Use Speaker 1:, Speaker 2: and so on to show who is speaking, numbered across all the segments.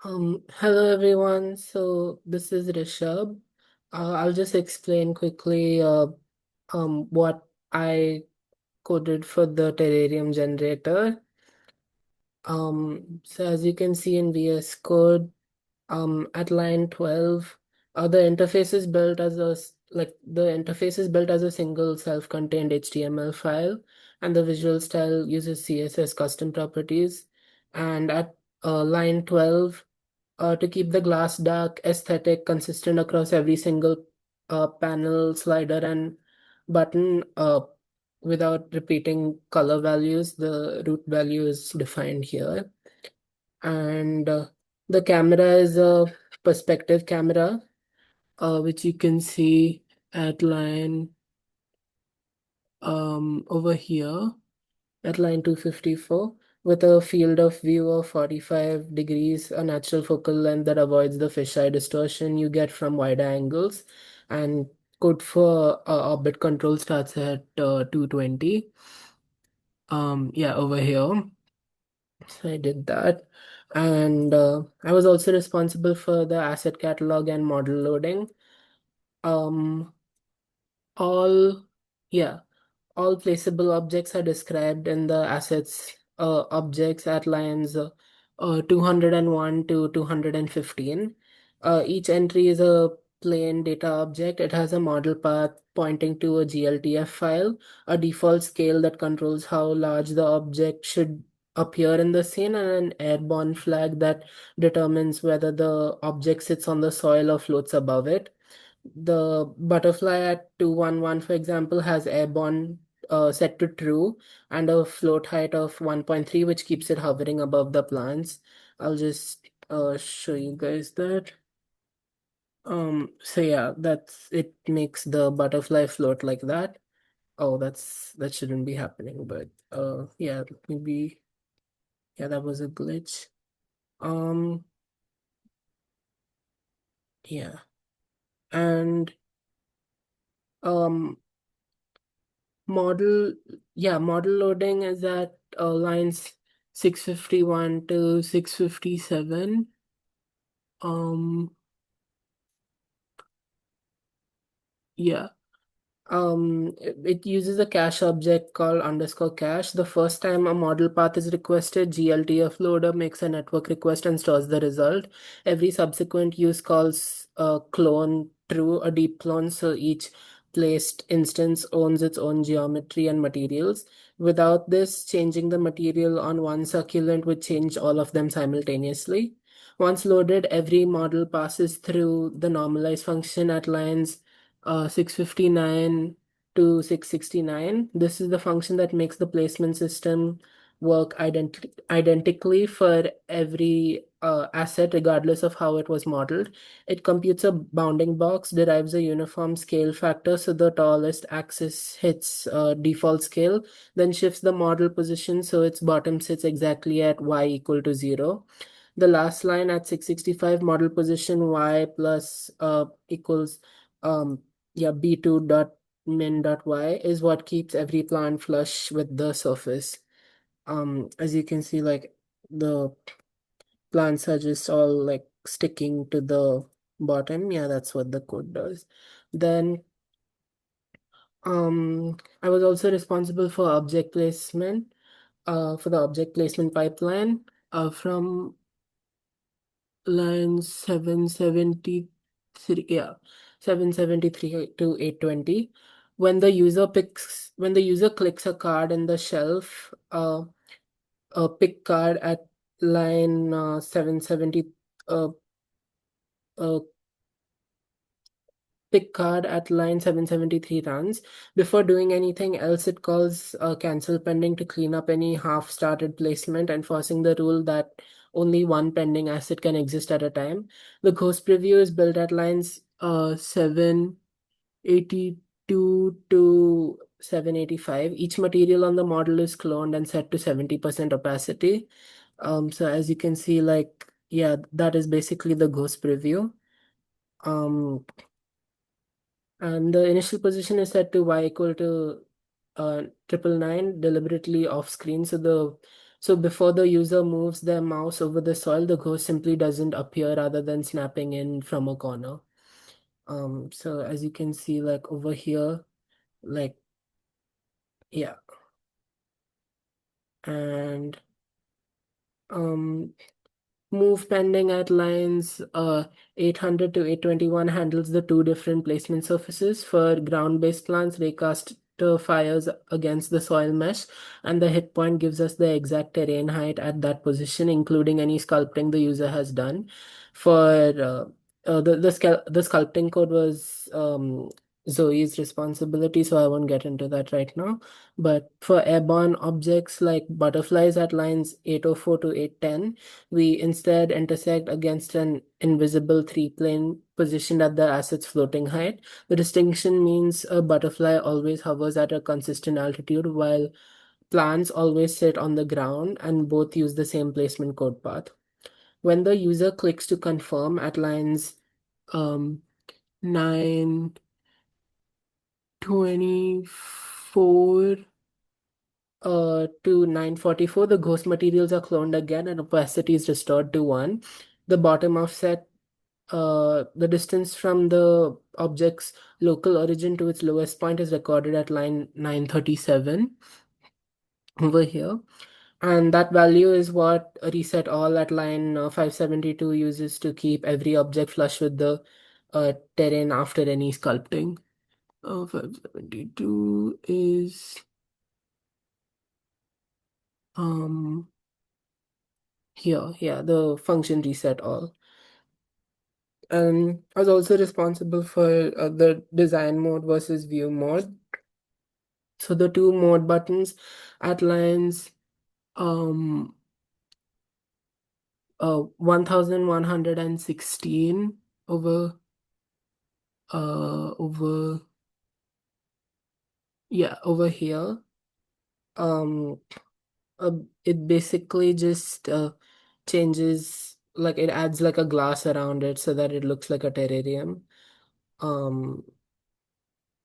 Speaker 1: Hello everyone. So this is Rishabh. I'll just explain quickly what I coded for the Terrarium generator. So as you can see in VS Code, at line 12, the interface is built as the interface is built as a single self-contained HTML file, and the visual style uses CSS custom properties. And at line 12, to keep the glass dark aesthetic consistent across every single panel, slider, and button without repeating color values. The root value is defined here. And the camera is a perspective camera, which you can see at line over here at line 254 with a field of view of 45 degrees, a natural focal length that avoids the fisheye distortion you get from wider angles. And code for orbit control starts at 220. Yeah, over here. So I did that. And I was also responsible for the asset catalog and model loading. Um, all, yeah. All placeable objects are described in the assets objects at lines 201 to 215. Each entry is a plain data object. It has a model path pointing to a GLTF file, a default scale that controls how large the object should appear in the scene, and an airborne flag that determines whether the object sits on the soil or floats above it. The butterfly at 211, for example, has airborne set to true and a float height of 1.3, which keeps it hovering above the plants. I'll just show you guys that. So yeah, that's it makes the butterfly float like that. Oh, that shouldn't be happening, but yeah, maybe yeah, that was a glitch. Um, yeah. And um Model, yeah, model loading is at lines 651 to 657. Um, yeah. It uses a cache object called underscore cache. The first time a model path is requested, GLTF loader makes a network request and stores the result. Every subsequent use calls clone true, a deep clone, so each placed instance owns its own geometry and materials. Without this, changing the material on one circulant would change all of them simultaneously. Once loaded, every model passes through the normalize function at lines 659 to 669. This is the function that makes the placement system work identically for every asset, regardless of how it was modeled. It computes a bounding box, derives a uniform scale factor, so the tallest axis hits default scale, then shifts the model position so its bottom sits exactly at y equal to 0. The last line at 665 model position y plus equals um, yeah, b2 dot min dot y is what keeps every plant flush with the surface. As you can see, like the plants are just all like sticking to the bottom. Yeah, that's what the code does. Then I was also responsible for object placement, for the object placement pipeline, from line 773, yeah, 773 to 820. When the user clicks a card in the shelf, a pick card at line 770, uh, uh, pick card at line 773 runs. Before doing anything else, it calls cancel pending to clean up any half-started placement, enforcing the rule that only one pending asset can exist at a time. The ghost preview is built at lines 782 to 785. Each material on the model is cloned and set to 70% opacity. So as you can see, like, yeah, that is basically the ghost preview. Um, and the initial position is set to y equal to 999 deliberately off screen. So the So before the user moves their mouse over the soil, the ghost simply doesn't appear rather than snapping in from a corner. So as you can see, like over here, like, yeah, and um move pending at lines 800 to 821 handles the two different placement surfaces. For ground-based plants, raycast fires against the soil mesh, and the hit point gives us the exact terrain height at that position, including any sculpting the user has done. For the sculpting code was Zoe's responsibility, so I won't get into that right now. But for airborne objects like butterflies at lines 804 to 810, we instead intersect against an invisible three-plane positioned at the asset's floating height. The distinction means a butterfly always hovers at a consistent altitude, while plants always sit on the ground, and both use the same placement code path. When the user clicks to confirm at lines 924 to 944, the ghost materials are cloned again and opacity is restored to 1. The bottom offset, the distance from the object's local origin to its lowest point is recorded at line 937 over here. And that value is what reset all at line 572 uses to keep every object flush with the terrain after any sculpting. 572 is um here, yeah, the function reset all. And I was also responsible for the design mode versus view mode. So the two mode buttons at lines um 1116 over over yeah, over here. Um uh, it basically just changes, like it adds like a glass around it so that it looks like a terrarium. Um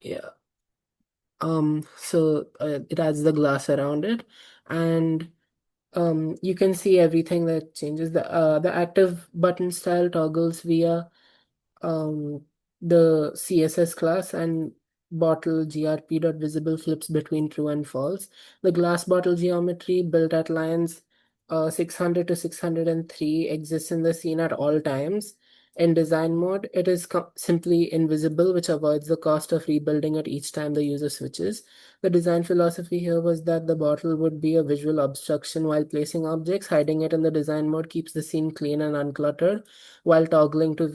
Speaker 1: yeah. So it adds the glass around it, and you can see everything that changes. The active button style toggles via um, the CSS class, and bottle grp.visible flips between true and false. The glass bottle geometry built at lines 600 to 603 exists in the scene at all times. In design mode, it is simply invisible, which avoids the cost of rebuilding it each time the user switches. The design philosophy here was that the bottle would be a visual obstruction while placing objects. Hiding it in the design mode keeps the scene clean and uncluttered, while toggling to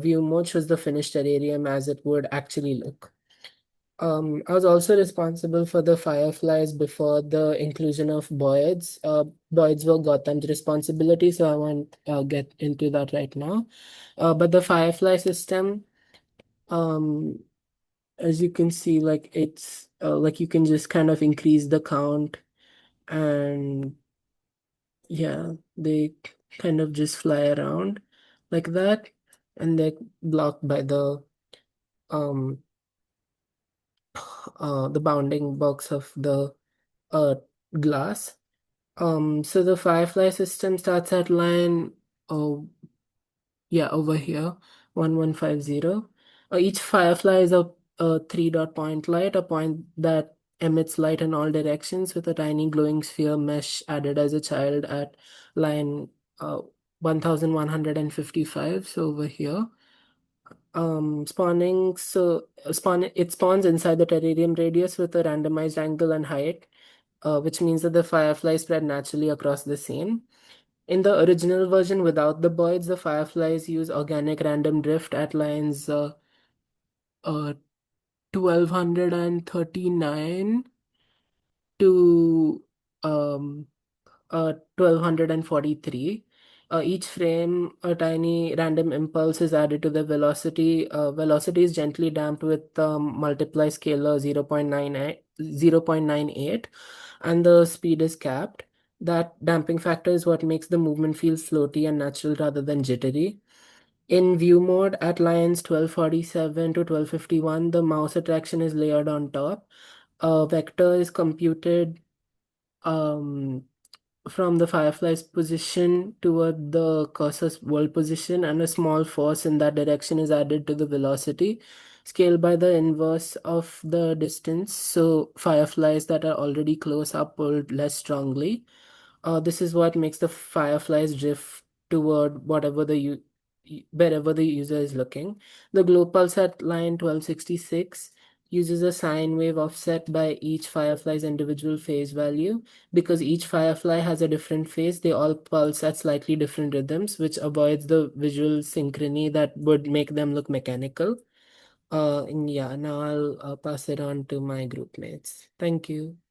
Speaker 1: view mode shows the finished terrarium as it would actually look. I was also responsible for the fireflies before the inclusion of boids. Boids were Gautam's responsibility, so I won't get into that right now. But the firefly system, um, as you can see, like it's like you can just kind of increase the count, and yeah, they kind of just fly around like that, and they're blocked by um the bounding box of the uh glass. So the firefly system starts at line, oh yeah, over here, 1150. Each firefly is a three dot point light, a point that emits light in all directions with a tiny glowing sphere mesh added as a child at line 1155. So over here. Spawning, so it spawns inside the terrarium radius with a randomized angle and height, which means that the fireflies spread naturally across the scene. In the original version without the boids, the fireflies use organic random drift at lines 1239 to 1243. Each frame, a tiny random impulse is added to the velocity. Velocity is gently damped with multiply scalar 0.98, and the speed is capped. That damping factor is what makes the movement feel floaty and natural rather than jittery. In view mode at lines 1247 to 1251, the mouse attraction is layered on top. A vector is computed um, from the firefly's position toward the cursor's world position, and a small force in that direction is added to the velocity, scaled by the inverse of the distance. So fireflies that are already close are pulled less strongly. This is what makes the fireflies drift toward wherever the user is looking. The glow pulse at line 1266 uses a sine wave offset by each firefly's individual phase value. Because each firefly has a different phase, they all pulse at slightly different rhythms, which avoids the visual synchrony that would make them look mechanical. And yeah, now I'll pass it on to my group mates. Thank you.